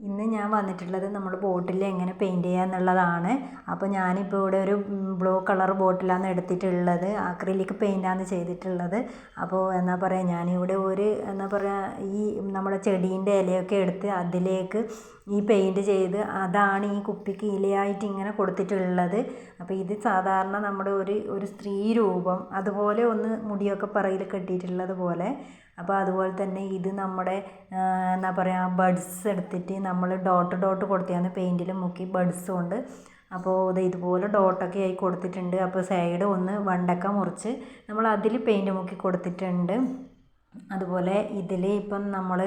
ഇന്ന് ഞാൻ വന്നിട്ടുള്ളത് നമ്മൾ ബോട്ടിൽ എങ്ങനെ പെയിൻറ്റ് ചെയ്യുക എന്നുള്ളതാണ്. അപ്പോൾ ഞാനിപ്പോൾ ഇവിടെ ഒരു ബ്ലൂ കളർ ബോട്ടിലാണ് എടുത്തിട്ടുള്ളത്. അക്രിലിക് പെയിൻറ്റാണ് ചെയ്തിട്ടുള്ളത്. അപ്പോൾ എന്താ പറയുക, ഞാനിവിടെ ഒരു എന്താ പറയുക ഈ നമ്മുടെ ചെടീൻ്റെ ഇലയൊക്കെ എടുത്ത് അതിലേക്ക് ഈ പെയിൻറ്റ് ചെയ്ത് അതാണ് ഈ കുപ്പിക്ക് ഇലയായിട്ട് ഇങ്ങനെ കൊടുത്തിട്ടുള്ളത്. അപ്പോൾ ഇത് സാധാരണ നമ്മുടെ ഒരു സ്ത്രീ രൂപം അതുപോലെ ഒന്ന് മുടിയൊക്കെ പറയിൽ കെട്ടിയിട്ടുള്ളത് പോലെ. അപ്പോൾ അതുപോലെ തന്നെ ഇത് നമ്മുടെ എന്താ പറയുക ബഡ്സ് എടുത്തിട്ട് നമ്മൾ ഡോട്ട് കൊടുത്തിയാണ് പെയിൻറ്റിൽ മുക്കി ബഡ്സ് കൊണ്ട്. അപ്പോൾ ഇതുപോലെ ഡോട്ടൊക്കെ ആയി കൊടുത്തിട്ടുണ്ട്. അപ്പോൾ സൈഡ് ഒന്ന് വണ്ടക്ക മുറിച്ച് നമ്മൾ അതിൽ പെയിൻറ്റ് മുക്കി കൊടുത്തിട്ടുണ്ട്. അതുപോലെ ഇതിൽ ഇപ്പം നമ്മൾ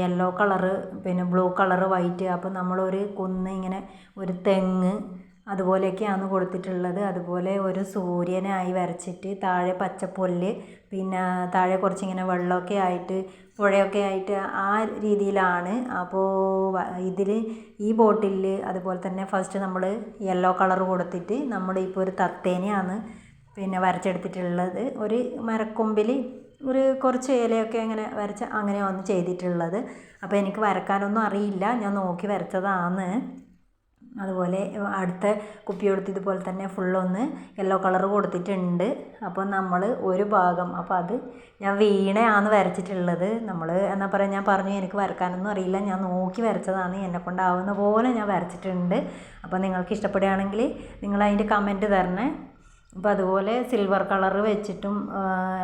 യെല്ലോ കളറ് പിന്നെ ബ്ലൂ കളറ് വൈറ്റ്, അപ്പോൾ നമ്മളൊരു കുന്ന് ഇങ്ങനെ ഒരു തെങ്ങ് അതുപോലെയൊക്കെയാണ് കൊടുത്തിട്ടുള്ളത്. അതുപോലെ ഒരു സൂര്യനായി വരച്ചിട്ട് താഴെ പച്ചപ്പുല്ല്, പിന്നെ താഴെ കുറച്ചിങ്ങനെ വെള്ളമൊക്കെ ആയിട്ട് പുഴയൊക്കെ ആയിട്ട് ആ രീതിയിലാണ്. അപ്പോൾ ഇതിൽ ഈ ബോട്ടിൽ അതുപോലെ തന്നെ ഫസ്റ്റ് നമ്മൾ യെല്ലോ കളർ കൊടുത്തിട്ട് നമ്മളിപ്പോൾ ഒരു തത്തേനെയാണ് പിന്നെ വരച്ചെടുത്തിട്ടുള്ളത്. ഒരു മരക്കൊമ്പിൽ ഒരു കുറച്ച് ഇലയൊക്കെ ഇങ്ങനെ വരച്ച് അങ്ങനെയാണ് ചെയ്തിട്ടുള്ളത്. അപ്പോൾ എനിക്ക് വരക്കാനൊന്നും അറിയില്ല, ഞാൻ നോക്കി വരച്ചതാണ്. അതുപോലെ അടുത്ത കുപ്പിയെടുത്ത് ഇതുപോലെ തന്നെ ഫുള്ളൊന്ന് യെല്ലോ കളർ കൊടുത്തിട്ടുണ്ട്. അപ്പോൾ നമ്മൾ ഒരു ഭാഗം, അപ്പോൾ അത് ഞാൻ വീണയാണ് വരച്ചിട്ടുള്ളത്. നമ്മൾ എന്താ പറയുക, ഞാൻ പറഞ്ഞു എനിക്ക് വരക്കാനൊന്നും അറിയില്ല, ഞാൻ നോക്കി വരച്ചതാണ്, എന്നെക്കൊണ്ടാവുന്ന പോലെ ഞാൻ വരച്ചിട്ടുണ്ട്. അപ്പോൾ നിങ്ങൾക്ക് ഇഷ്ടപ്പെടുകയാണെങ്കിൽ നിങ്ങൾ അതിൻ്റെ കമൻറ്റ് തരണേ. അപ്പോൾ അതുപോലെ സിൽവർ കളർ വെച്ചിട്ടും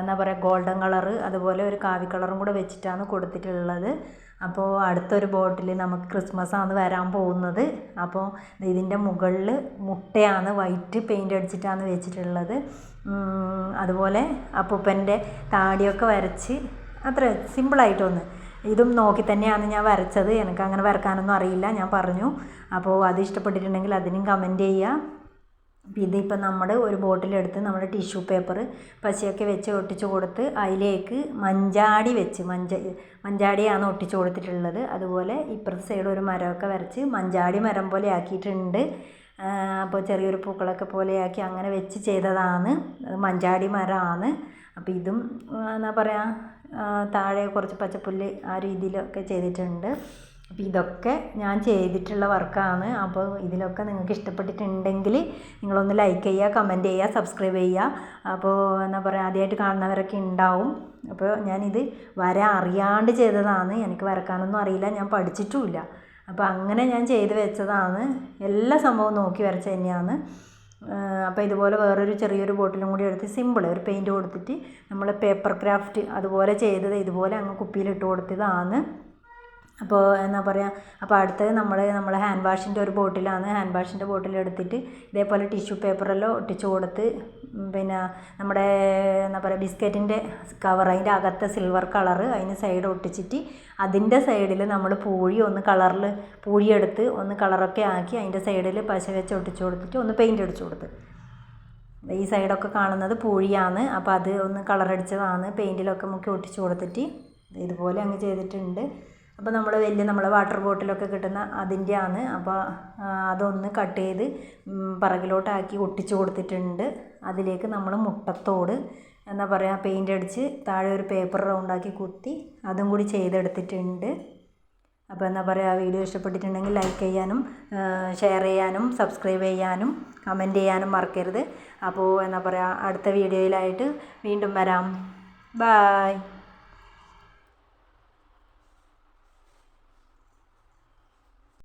എന്താ പറയുക ഗോൾഡൻ കളറ് അതുപോലെ ഒരു കാവി കളറും കൂടെ വെച്ചിട്ടാണ് കൊടുത്തിട്ടുള്ളത്. അപ്പോൾ അടുത്തൊരു ബോട്ടിൽ നമുക്ക് ക്രിസ്മസാണ് വരാൻ പോകുന്നത്. അപ്പോൾ ഇതിൻ്റെ മുകളിൽ മുട്ടയാണ് വൈറ്റ് പെയിൻ്റ് അടിച്ചിട്ടാണ് വെച്ചിട്ടുള്ളത്. അതുപോലെ അപ്പൂപ്പൻ്റെ താടിയൊക്കെ വരച്ച് അത്ര സിമ്പിളായിട്ടൊന്ന് ഇതും നോക്കി തന്നെയാണ് ഞാൻ വരച്ചത്. എനിക്ക് അങ്ങനെ വരക്കാനൊന്നും അറിയില്ല, ഞാൻ പറഞ്ഞു. അപ്പോൾ അത് ഇഷ്ടപ്പെട്ടിട്ടുണ്ടെങ്കിൽ അതിനും കമൻറ്റ് ചെയ്യുക. ഇതിപ്പോൾ നമ്മൾ ഒരു ബോട്ടിലെടുത്ത് നമ്മൾ ടിഷ്യൂ പേപ്പർ പശയൊക്കെ വെച്ച് ഒട്ടിച്ച് കൊടുത്ത് അതിലേക്ക് മഞ്ചാടി വെച്ച് മഞ്ചാടിയാണ് ഒട്ടിച്ച് കൊടുത്തിട്ടുള്ളത്. അതുപോലെ ഇപ്പുറത്തെ സൈഡ് ഒരു മരമൊക്കെ വരച്ച് മഞ്ചാടി മരം പോലെ ആക്കിയിട്ടുണ്ട്. അപ്പോൾ ചെറിയൊരു പൂക്കളൊക്കെ പോലെയാക്കി അങ്ങനെ വെച്ച് ചെയ്തതാണ്. അത് മഞ്ചാടി മരമാണ്. അപ്പോൾ ഇതും എന്താ പറയുക താഴെ കുറച്ച് പച്ചപ്പുല്ല് ആ രീതിയിലൊക്കെ ചെയ്തിട്ടുണ്ട്. അപ്പോൾ ഇതൊക്കെ ഞാൻ ചെയ്തിട്ടുള്ള വർക്കാണ്. അപ്പോൾ ഇതിലൊക്കെ നിങ്ങൾക്ക് ഇഷ്ടപ്പെട്ടിട്ടുണ്ടെങ്കിൽ നിങ്ങളൊന്ന് ലൈക്ക് ചെയ്യുക, കമൻറ്റ് ചെയ്യുക, സബ്സ്ക്രൈബ് ചെയ്യുക. അപ്പോൾ എന്താ പറയുക ആദ്യമായിട്ട് കാണുന്നവരൊക്കെ ഉണ്ടാവും. അപ്പോൾ ഞാനിത് അറിയാണ്ട് ചെയ്തതാണ്, എനിക്ക് വരക്കാനൊന്നും അറിയില്ല, ഞാൻ പഠിച്ചിട്ടുമില്ല. അപ്പോൾ അങ്ങനെ ഞാൻ ചെയ്ത് വെച്ചതാണ്. എല്ലാ സംഭവവും നോക്കി വരച്ച തന്നെയാണ്. അപ്പോൾ ഇതുപോലെ വേറൊരു ചെറിയൊരു ബോട്ടിലും കൂടി എടുത്ത് സിമ്പിൾ ഒരു പെയിൻറ്റ് കൊടുത്തിട്ട് നമ്മൾ പേപ്പർ ക്രാഫ്റ്റ് അതുപോലെ ചെയ്തത് ഇതുപോലെ അങ്ങ് കുപ്പിയിലിട്ട് കൊടുത്തതാണ്. അപ്പോൾ എന്താ പറയുക, അപ്പോൾ അടുത്തത് നമ്മളെ ഹാൻഡ് വാഷിൻ്റെ ഒരു ബോട്ടിലാണ്. ഹാൻഡ് വാഷിൻ്റെ ബോട്ടിലെടുത്തിട്ട് ഇതേപോലെ ടിഷ്യൂ പേപ്പറെല്ലാം ഒട്ടിച്ച് കൊടുത്ത് പിന്നെ നമ്മുടെ എന്താ പറയുക ബിസ്ക്കറ്റിൻ്റെ കവർ അതിൻ്റെ അകത്തെ സിൽവർ കളറ് അതിന് സൈഡ് ഒട്ടിച്ചിട്ട് അതിൻ്റെ സൈഡിൽ നമ്മൾ പൂഴിയെടുത്ത് ഒന്ന് കളറൊക്കെ ആക്കി അതിൻ്റെ സൈഡിൽ പശ വെച്ച് ഒട്ടിച്ച് കൊടുത്തിട്ട് ഒന്ന് പെയിൻറ്റ് അടിച്ചു കൊടുത്ത്. ഈ സൈഡൊക്കെ കാണുന്നത് പൂഴിയാണ്. അപ്പോൾ അത് ഒന്ന് കളറടിച്ചതാണ്, പെയിൻറ്റിലൊക്കെ മുക്കി ഒട്ടിച്ച് കൊടുത്തിട്ട് ഇതുപോലെ അങ്ങ് ചെയ്തിട്ടുണ്ട്. അപ്പോൾ നമ്മളെ വാട്ടർ ബോട്ടിലൊക്കെ കിട്ടുന്ന അതിൻ്റെയാണ്. അപ്പോൾ അതൊന്ന് കട്ട് ചെയ്ത് പിറകിലോട്ടാക്കി ഒട്ടിച്ച് കൊടുത്തിട്ടുണ്ട്. അതിലേക്ക് നമ്മൾ മുട്ടത്തോട് എന്താ പറയുക പെയിൻ്റ് അടിച്ച് താഴെ ഒരു പേപ്പർ റൗണ്ടാക്കി കുത്തി അതും കൂടി ചെയ്തെടുത്തിട്ടുണ്ട്. അപ്പോൾ എന്താ പറയുക വീഡിയോ ഇഷ്ടപ്പെട്ടിട്ടുണ്ടെങ്കിൽ ലൈക്ക് ചെയ്യാനും ഷെയർ ചെയ്യാനും സബ്സ്ക്രൈബ് ചെയ്യാനും കമൻറ്റ് ചെയ്യാനും മറക്കരുത്. അപ്പോൾ എന്താ പറയുക അടുത്ത വീഡിയോയിലായിട്ട് വീണ്ടും വരാം. ബായ്.